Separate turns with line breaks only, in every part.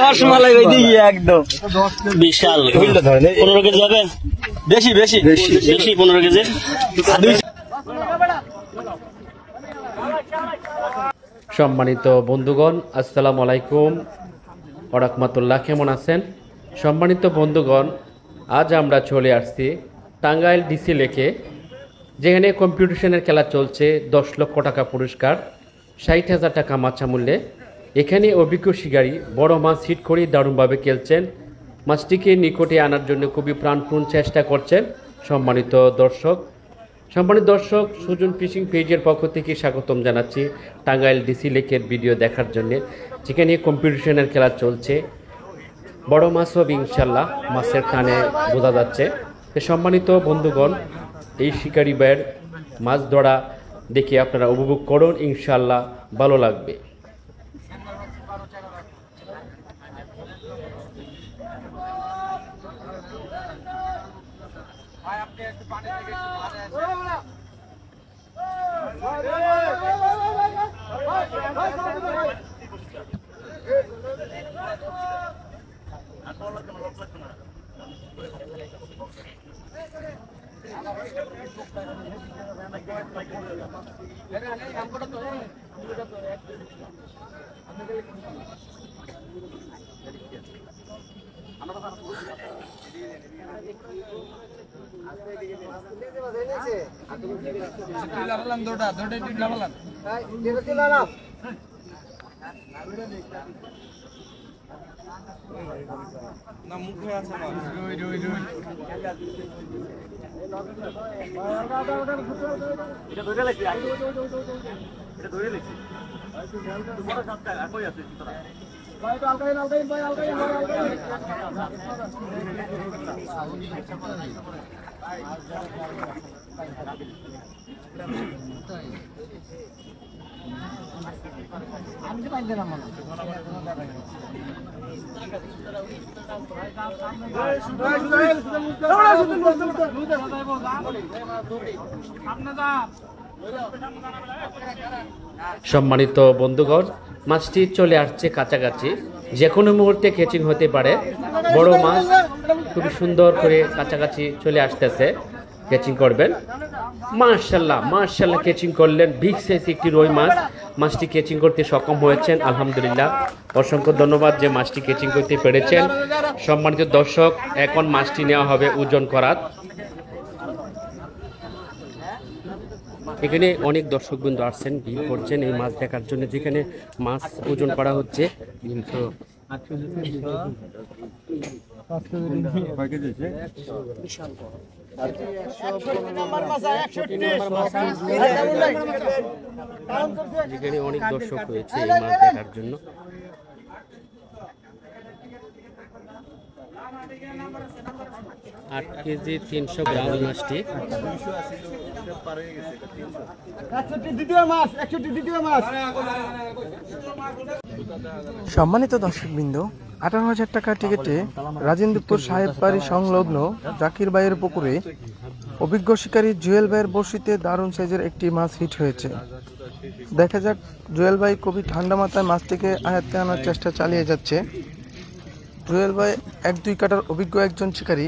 রসমালাই একদম বিশাল 15 কেজি হবে বেশি বেশি বেশি 15 কেজি।
সম্মানিত বন্ধুগণ আসসালামু আলাইকুম ওয়া রাহমাতুল্লাহ, কেমন আছেন? সম্মানিত বন্ধুগণ, আজ আমরা চলে আসছি টাঙ্গাইল ডিসি লেকে, যেখানে কম্পিটিশনের খেলা চলছে। 10 লক্ষ টাকা পুরস্কার, 60,000 টাকা মাছা মূল্যে। এখানে অভিজ্ঞ শিকারী বড় মাছ হিট করে দারুণভাবে খেলছেন। মাছটিকে নিকটে আনার জন্য খুবই প্রাণপণ চেষ্টা করছেন। সম্মানিত দর্শক, সুজন ফিশিং পেজের পক্ষ থেকে স্বাগতম জানাচ্ছি টাঙ্গাইল ডিসি লেকের ভিডিও দেখার জন্য, যেখানে কম্পিটিশনের খেলা চলছে। বড় মাছ হবে ইনশাল্লাহ, মাছের টানে বোঝা যাচ্ছে। তো সম্মানিত বন্ধুগণ, এই শিকারি ভাইয়ের মাছ ধরা দেখে আপনারা উপভোগ করুন, ইনশাল্লাহ ভালো লাগবে।
মুখে আছে
সম্মানিত বন্ধুগণ, মাছটি চলে আসছে কাছাকাছি, যে কোনো মুহূর্তে ক্যাচিং হতে পারে। বড় মাছ খুবই সুন্দর করে কাছাকাছি চলে আসতেছে, ক্যাচিং করবেন। মাশাআল্লাহ মাশাআল্লাহ, ক্যাচিং করলেন বিগ সাইজ একটি রুই মাছ। মাছটি ক্যাচিং করতে সক্ষম হয়েছেন, আলহামদুলিল্লাহ। অসংখ্য ধন্যবাদ যে মাছটি ক্যাচিং করতে পেরেছেন। সম্মানিত দর্শক, এখন মাছটি নেওয়া হবে ওজন করার। এখানে অনেক দর্শকবৃন্দ আসছেন, ভিড় করছেন এই মাছ দেখার জন্য, যেখানে মাছ ওজন করা হচ্ছে। কিন্তু যেখানে অনেক দর্শক রয়েছে এই মাছ দেখার জন্য। 8 কেজি 300 গ্রাম মাছটি।
সম্মানিত দর্শকবৃন্দ, 18,000 টাকা টিকিটে রাজেন্দ্রপুর সাহেব বাড়ি সংলগ্ন জাকির ভাইয়ের পুকুরে অভিজ্ঞ শিকারী জুয়েল ভাইয়ের বড়শিতে দারুণ সাইজের একটি মাছ হিট হয়েছে। দেখা যাক, জুয়েল ভাই খুবই ঠান্ডা মাথায় মাছটিকে আয়ত্তে আনার চেষ্টা চালিয়ে যাচ্ছে। জুয়েল ভাই 1-2 কাটার অভিজ্ঞ একজন শিকারী,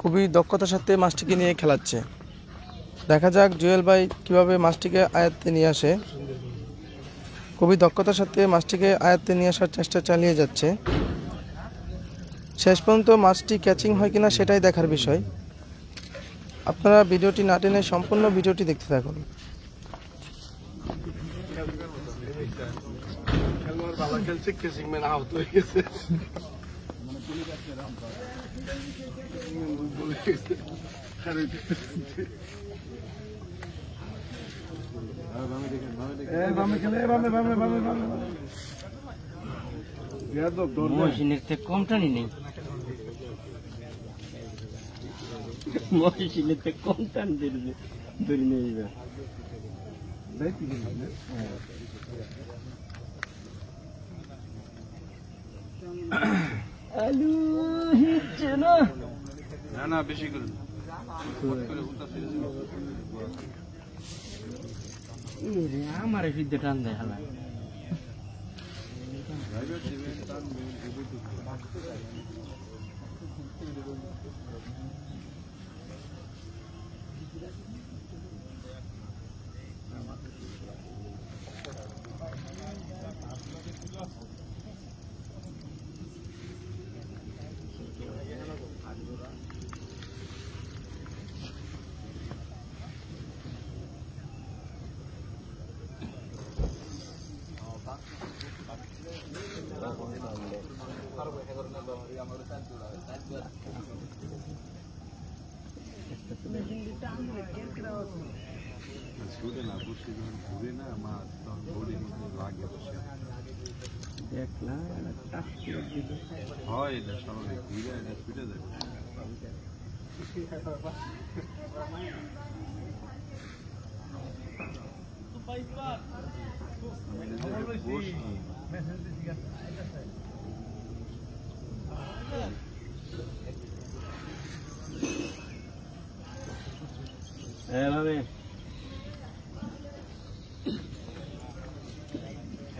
খুবই দক্ষতার সাথে মাছটিকে নিয়ে খেলাচ্ছে। দেখা যাক জুয়েল ভাই কিভাবে মাছটিকে আয়ত্তে নিয়ে আসে। খুবই দক্ষতার সাথে মাছটিকে আয়ত্তে নিয়ে আসার চেষ্টা চালিয়ে যাচ্ছে। শেষ পর্যন্ত মাছটি ক্যাচিং হয় কিনা সেটাই দেখার বিষয়। আপনারা ভিডিওটি না টেনে সম্পূর্ণ ভিডিওটি দেখতে থাকুন।
কম টানি নেই, কম টান ধরে নিয়ে যাবে। আলু হিচ্ছে না, না বেশি করে আমার ফিরতে টান দেয় হালা।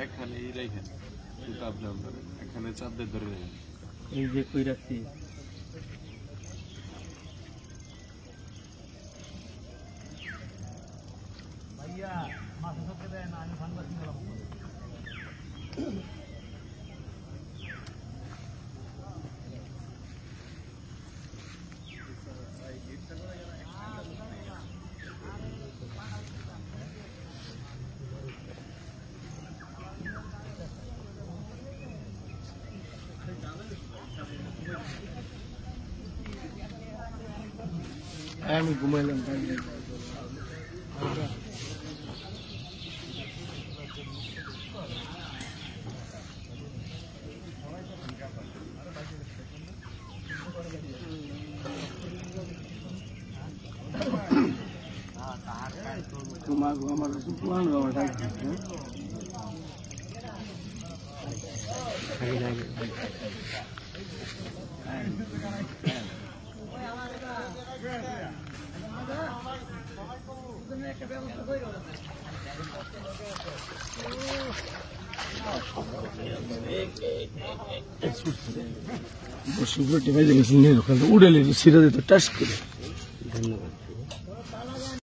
এখানে রেখেন চাপ দেন, এখানে চাপ দিয়ে ধরে রেখেন।
এই যে কই রাখছি ভাইয়া মাছ ধরতে দেন, আমি ভাঙবা সিঙ্গেল আমি ঘুমাইলাম। তোমার আমার পুরান বাবা থাকছে উড়ে সিরা দিত টাচ করে। ধন্যবাদ।